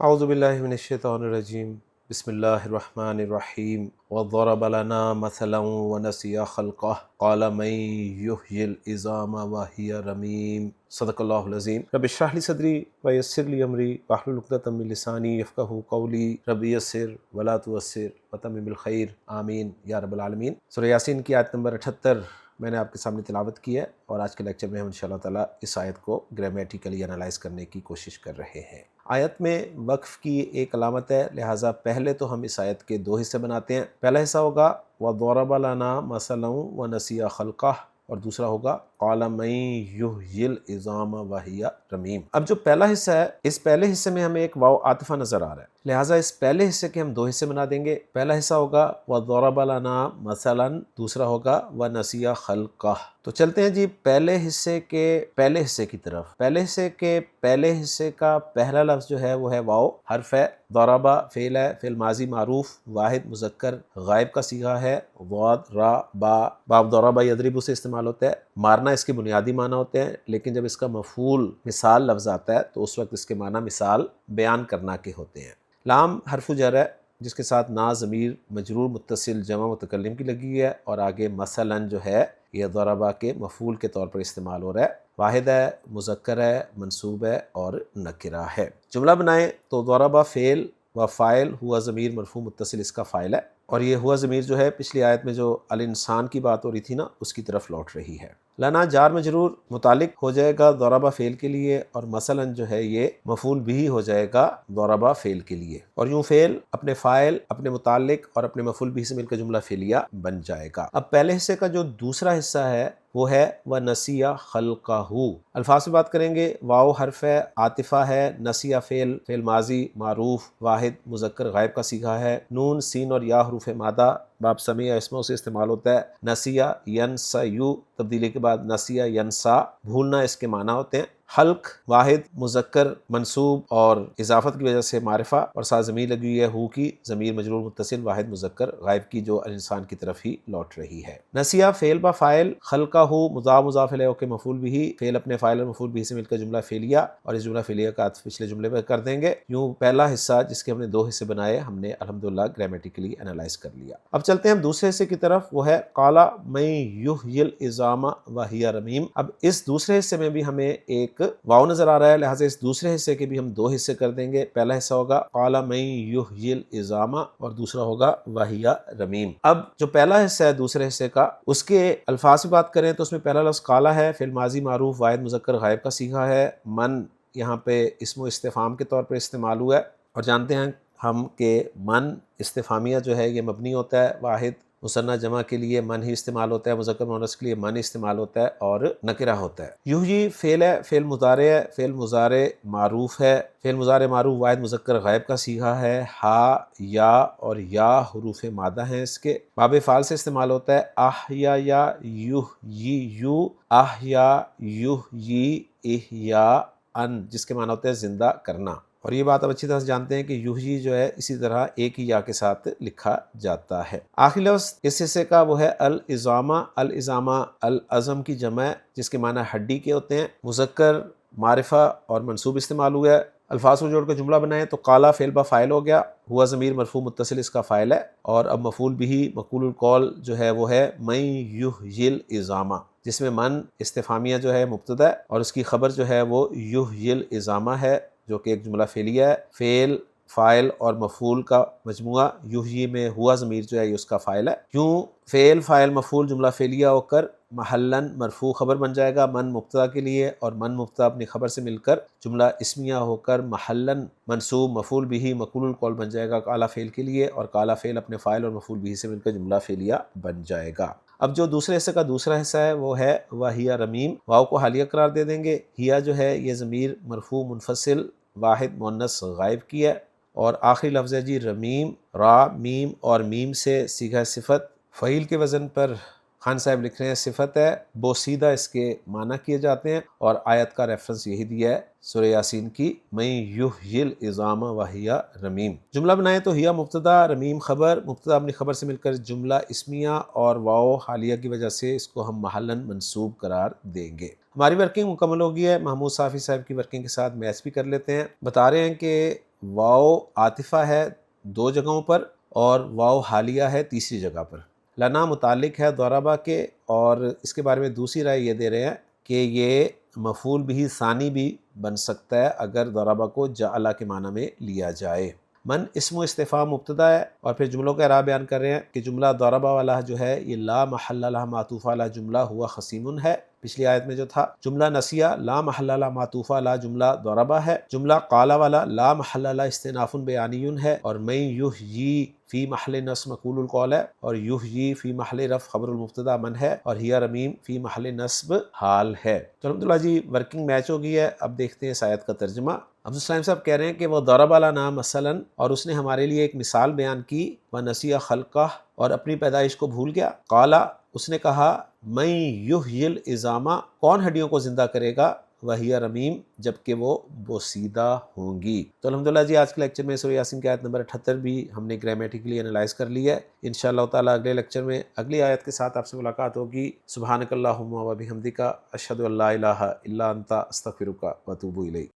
اعوذ باللہ من الشیطان الرجیم بسم اللہ الرحمن الرحیم وضرب لنا مثلا ونسی خلقہ قال من یحیی العظام وہی رمیم صدق اللہ العظیم رب اشرح لی صدری ویسر لی امری واحلل عقدۃ من لسانی یفقہوا قولی رب یسر ولا تعسر وتمم بالخیر آمین یا رب العالمین۔ سورہ یاسین کی آیت نمبر 78 میں نے آپ کے سامنے تلاوت کی ہے، اور آج کے لیکچر میں ہم انشاءاللہ تعالیٰ اس آیت کو گرامیٹیکلی انالائز کرنے کی کوشش کر رہے ہیں۔ آیت میں وقف کی ایک علامت ہے، لہٰذا پہلے تو ہم اس آیت کے دو حصے بناتے ہیں۔ پہلا حصہ ہوگا وَضَرَبَ لَنَا مَثَلًا وَنَسِیَ خَلْقَهُ، اور دوسرا ہوگا قَالَ مَن یحیی العظام وہی رمیم۔ اب جو پہلا حصہ ہے، اس پہلے حصے میں ہمیں ایک واو عاطفہ نظر آ رہا ہے، لہٰذا اس پہلے حصے کے ہم دو حصے بنا دیں گے۔ پہلا حصہ ہوگا وَضَرَبَ لَنَا مَثَلًا، دوسرا ہوگا وَنَسِیَ خَلْقَهُ۔ تو چلتے ہیں جی پہلے حصے کے پہلے حصے کی طرف۔ پہلے حصے کے پہلے حصے کا پہلا لفظ جو ہے وہ ہے واو، حرف ہے۔ ضربہ فعل ہے، فعل ماضی معروف، واحد مذکر غائب کا صیغہ ہے۔ ضاد را با، باب ضربہ یضرب سے استعمال ہوتا ہے، مارنا اس کے بنیادی معنی ہوتے ہیں، لیکن جب اس کا مفعول مثال لفظ آتا ہے تو اس وقت اس کے معنی مثال بیان کرنا کے ہوتے ہیں۔ لام حرف جر ہے، جس کے ساتھ نا ضمیر مجرور متصل جمع متکلم کی لگی ہے، اور آگے مثلاً جو ہے یہ ضربہ کے مفعول کے طور پر استعمال ہو رہا ہے۔ واحد ہے، مذکر ہے، منصوب ہے اور نکرہ ہے۔ جملہ بنائیں تو ضربہ فعل و فاعل، ہوا ضمیر مرفوع متصل اس کا فاعل ہے، اور یہ ہوا ضمیر جو ہے پچھلی آیت میں جو الانسان کی بات ہو رہی تھی نا، اس کی طرف لوٹ رہی ہے۔ لنا جار مجرور متعلق ہو جائے گا ضربہ فعل کے لیے، اور مثلاً جو ہے یہ مفعول بھی ہو جائے گا ضربہ فعل کے لیے، اور یوں فعل اپنے فاعل، اپنے متعلق اور اپنے مفعول بھی سے مل کر جملہ فعلیہ بن جائے گا۔ اب پہلے حصے کا جو دوسرا حصہ ہے وہ ہے وَنَسِیَ خَلْقَهُ۔ الفاظ سے بات کریں گے، واو حرف ہے، عاطفہ ہے، نسیہ فعل، فعل ماضی معروف، واحد مذکر غائب کا صیغہ ہے، نون سین اور یا حروف مادہ باب سمیع اسموں سے استعمال ہوتا ہے۔ نسیہ ینسیو، تبدیلی کے بعد نسیہ ینسا، بھولنا اس کے معنی ہوتے ہیں۔ خلق واحد مذکر منصوب اور اضافت کی وجہ سے معرفہ، اور ساتھ ضمیر لگی ہوئی ہے ہو کی، ضمیر مجرور متصل واحد مذکر غائب کی جو انسان کی طرف ہی لوٹ رہی ہے۔ نسیہ فعل با فاعل، خلقہ مضاف مضاف الیہ کے مفعول بھی، فعل اپنے فاعل اور مفعول بھی سے مل کر جملہ فعلیہ، اور اس جملہ فعلیہ کا عطف پچھلے جملے پر کر دیں گے۔ یوں پہلا حصہ جس کے ہم نے دو حصے بنائے ہم نے الحمدللہ گرامیٹیکلی انالائز کر لیا۔ اب چلتے ہیں ہم دوسرے حصے کی طرف، وہ ہے قال من یحیی العظام وہی رمیم۔ اب اس دوسرے حصے میں بھی ہمیں ایک واو نظر آ رہا ہے، لہٰذا اس دوسرے حصے کے بھی ہم دو حصے کر دیں گے۔ پہلا حصہ ہوگا قال من یحیی العظام، اور دوسرا ہوگا وہی رمیم۔ اب جو پہلا حصہ ہے دوسرے حصے کا، اس کے الفاظ سے بات کریں تو اس میں پہلا لفظ قال ہے، فعل ماضی معروف واحد مذکر غائب کا صیغہ ہے۔ من یہاں پہ اسم و استفہام کے طور پر استعمال ہوا ہے، اور جانتے ہیں ہم کہ من استفہامیہ جو ہے یہ مبنی ہوتا ہے، واحد مثنیٰ جمع کے لیے من ہی استعمال ہوتا ہے، مذکر مؤنث کے لیے من استعمال ہوتا ہے، اور نکرہ ہوتا ہے۔ یحیی فعل ہے، فعل مضارع ہے، فعل مضارع معروف ہے، فعل مضارع معروف واحد مذکر غائب کا صیغہ ہے۔ ہا، یا اور یا حروف مادہ ہیں اس کے، باب فعل سے استعمال ہوتا ہے۔ احیا یا یحیی، احیا یحیی احیاء ان، جس کے معنی ہوتے ہیں زندہ کرنا، اور یہ بات اب اچھی طرح سے جانتے ہیں کہ یحیی جو ہے اسی طرح ایک ہی یا کے ساتھ لکھا جاتا ہے۔ آخری لفظ اس حصے کا وہ ہے العظام۔ العظام العظم کی جمع ہے، جس کے معنی ہڈی کے ہوتے ہیں، مذکر معرفہ اور منصوب استعمال ہوا ہے۔ الفاظ کو جوڑ کر جملہ بنائیں تو قالا فعل با فاعل ہو گیا، ہوا ضمیر مرفوع متصل اس کا فاعل ہے، اور اب مفعول بھی مقول القول جو ہے وہ ہے من یحیی العظام، جس میں من استفہامیہ جو ہے مبتدا ہے، اور اس کی خبر جو ہے وہ یحیی العظام ہے، جو کہ ایک جملہ فعلیہ ہے۔ فعل، فاعل اور مفعول کا مجموعہ، یحیی میں ہوا ضمیر جو ہے یہ اس کا فاعل ہے۔ یوں فعل، فاعل، مفعول جملہ فعلیہ ہو کر محلاً مرفوع خبر بن جائے گا من مبتدا کے لیے، اور من مبتدا اپنی خبر سے مل کر جملہ اسمیہ ہو کر محلاً منصوب مفعول بھی مقول القول بن جائے گا قال فعل کے لیے، اور قال فعل اپنے فاعل اور مفعول بھی سے مل کر جملہ فعلیہ بن جائے گا۔ اب جو دوسرے حصے کا دوسرا حصہ ہے وہ ہے وہی رمیم۔ واو کو حالیہ قرار دے دیں گے۔ ہیا جو ہے یہ ضمیر مرفوع منفصل واحد مؤنث غائب کی ہے، اور آخری لفظ ہے جی رمیم، را میم اور میم سے صیغہ صفت، فعیل کے وزن پر خان صاحب لکھ رہے ہیں صفت ہے، بوسیدہ اس کے معنی کیے جاتے ہیں، اور آیت کا ریفرنس یہی دیا ہے سورہ یاسین کی من یحیی العظام وہی رمیم۔ جملہ بنائیں تو ہیا مبتدا، رمیم خبر، مبتدا اپنی خبر سے مل کر جملہ اسمیہ، اور واو حالیہ کی وجہ سے اس کو ہم محلاً منصوب قرار دیں گے۔ ہماری ورکنگ مکمل ہو گئی ہے، محمود صافی صاحب کی ورکنگ کے ساتھ میچ بھی کر لیتے ہیں۔ بتا رہے ہیں کہ واو عاطفہ ہے 2 جگہوں پر اور واو حالیہ ہے تیسری جگہ پر۔ لنا متعلق ہے ضربہ کے، اور اس کے بارے میں دوسری رائے یہ دے رہے ہیں کہ یہ مفعول بھی ثانی بھی بن سکتا ہے اگر ضربہ کو جعل کے معنی میں لیا جائے۔ من اسم و استفہام مبتدا ہے، اور پھر جملوں کا اعراب بیان کر رہے ہیں کہ جملہ ضربہ والا جو ہے یہ لا محل لہ معطوف علی جملہ ہوا خصیم ہے، پچھلی آیت میں جو تھا۔ جملہ نسیہ لا محل لہ معطوف علی جملہ ضربہ ہے۔ جملہ قال والا لا محل لہ استئناف بیانی ہے، اور من یحیی فی محل نصب مقول القول ہے، اور یحیی فی محل رفع خبر المبتدا من ہے، اور ہی رمیم فی محل نصب حال ہے۔ تو الحمدللہ جی ورکنگ میچ ہو گئی ہے۔ اب دیکھتے ہیں اس آیت کا ترجمہ۔ عبدالسلام صاحب کہہ رہے ہیں کہ وہ ضرب لنا مثلا، اور اس نے ہمارے لیے ایک مثال بیان کی، وَنَسِیَ خَلْقَهُ، اور اپنی پیدائش کو بھول گیا۔ قَالَ، اس نے کہا، مَن یحیی العظام، کون ہڈیوں کو زندہ کرے گا، وَهِیَ رَمِیم، جبکہ وہ بوسیدہ ہوں گی۔ تو الحمدللہ جی آج کے لیکچر میں سورہ یاسین کی آیت نمبر 78 بھی ہم نے گرامیٹیکلی انالائز کر لی ہے۔ انشاءاللہ تعالیٰ اگلے لیکچر میں اگلی آیت کے ساتھ آپ سے ملاقات ہوگی۔ سبحانک اللہم و بحمدک، اشہد ان لا الہ الا انت، استغفرک و اتوب الیک۔